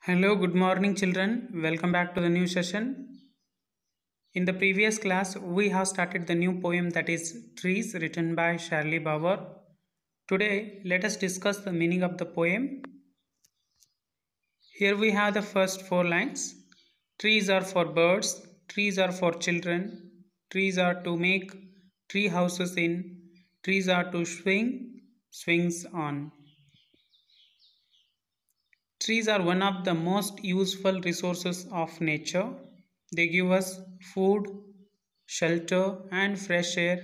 Hello, good morning, children. Welcome back to the new session. In the previous class, we have started the new poem that is Trees, written by Shirley Bauer. Today, let us discuss the meaning of the poem. Here we have the first four lines. Trees are for birds, trees are for children, trees are to make tree houses in, trees are to swing, swings on. Trees are one of the most useful resources of nature. They give us food, shelter, and fresh air.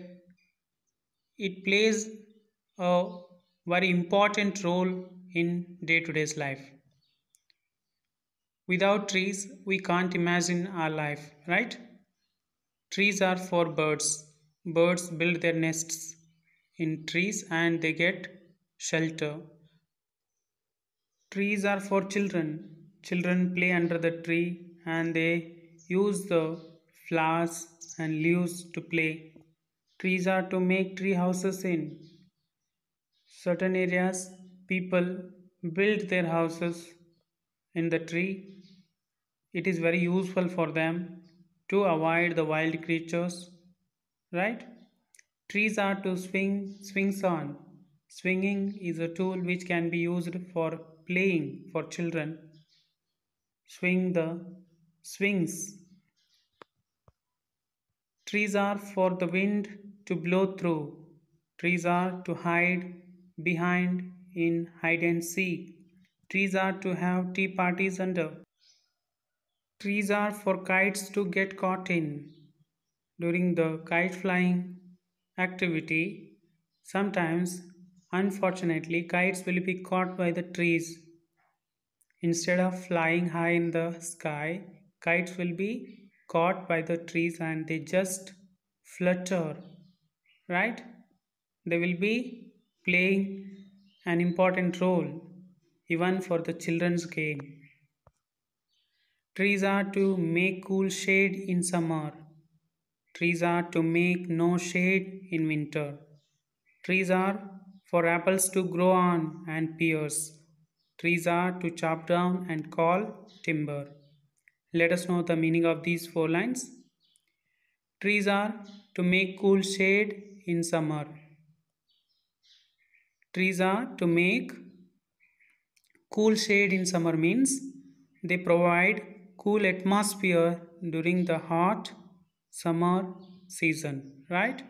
It plays a very important role in day to day life. Without trees, we can't imagine our life, right? Trees are for birds. Birds build their nests in trees and they get shelter. Trees are for children. Children play under the tree and they use the flowers and leaves to play. Trees are to make tree houses in. Certain areas, people build their houses in the tree. It is very useful for them to avoid the wild creatures, right? Trees are to swings on. Swinging is a tool which can be used for playing for children. Swing the swings. Trees are for the wind to blow through. Trees are to hide behind in hide and seek. Trees are to have tea parties under. Trees are for kites to get caught in. During the kite flying activity, sometimes, unfortunately, kites will be caught by the trees. Instead of flying high in the sky, kites will be caught by the trees and they just flutter, right? They will be playing an important role even for the children's game. Trees are to make cool shade in summer. Trees are to make no shade in winter. Trees are for apples to grow on and pears. Trees are to chop down and call timber. Let us know the meaning of these four lines. Trees are to make cool shade in summer. Trees are to make cool shade in summer means they provide cool atmosphere during the hot summer season, right?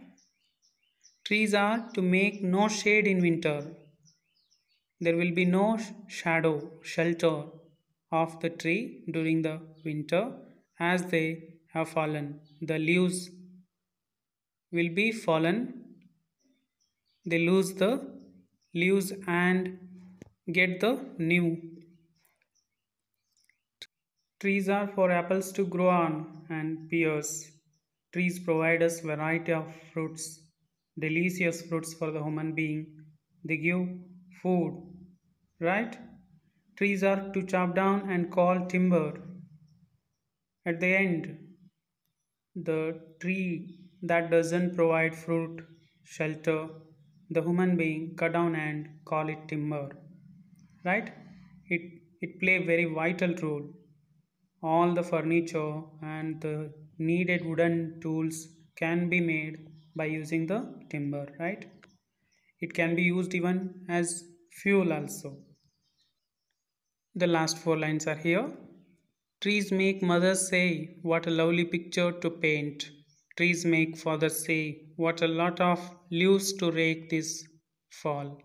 Trees are to make no shade in winter. There will be no shadow, shelter of the tree during the winter as they have fallen. The leaves will be fallen. They lose the leaves and get the new. Trees are for apples to grow on and pears. Trees provide us variety of fruits, delicious fruits for the human being. They give food, right? Trees are to chop down and call timber. At the end, the tree that doesn't provide fruit, shelter, the human being cut down and call it timber, right? It play very vital role. All the furniture and the needed wooden tools can be made by using the timber, right? It can be used even as fuel also. The last four lines are here. Trees make mothers say, what a lovely picture to paint. Trees make fathers say, what a lot of leaves to rake this fall.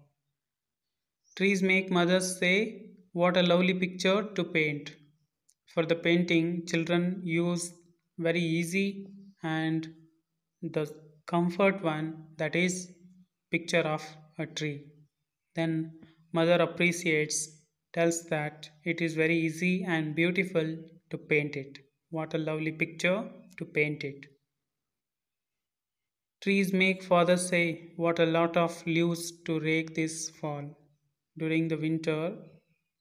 Trees make mothers say, what a lovely picture to paint. For the painting, children use very easy and the comfort one, that is picture of a tree. Then mother appreciates, tells that it is very easy and beautiful to paint it. What a lovely picture to paint it. Trees make father say, what a lot of leaves to rake this fall. During the winter,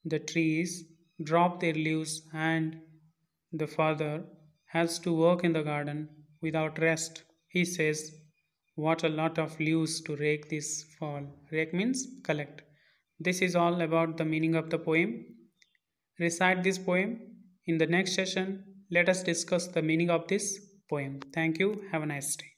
the trees drop their leaves and the father has to work in the garden without rest. He says, what a lot of leaves to rake this fall. Rake means collect. This is all about the meaning of the poem. recite this poem. In the next session, let us discuss the meaning of this poem. Thank you. Have a nice day.